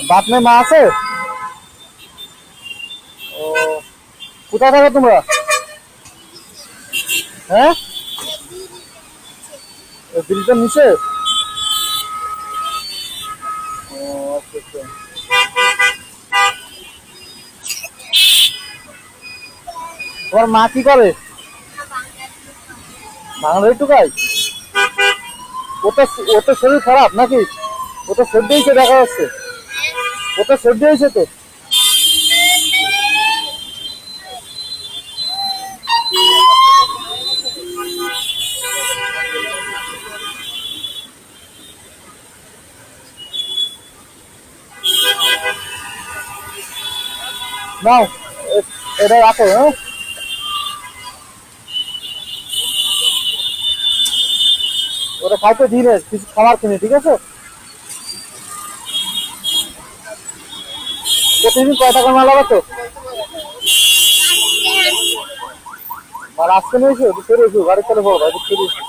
বাপ নেই, মা আছে? ও, কোথায় থাকো তোমরা? হ্যাঁ, ব্রিজের নিচে। ও আচ্ছা আচ্ছা। তোমার মা কি করে? বাংলাদেশ টুকাই। ওটা ওটা শরীর খারাপ নাকি? ওটা সর্দি হয়েছে দেখা যাচ্ছে। ওটা সর্দি হয়েছে তো। নাও, এটা রাখো। হ্যাঁ, ওটা খাইতে দিলে কিছু খাবার কিনে, ঠিক আছে? প্রতিদিন কয় টাকা মাল লাগাতো? মাল আজকে নিয়েছো? সরে এসো, গাড়ি চলে পড়ো, গাড়ি চলে এসো।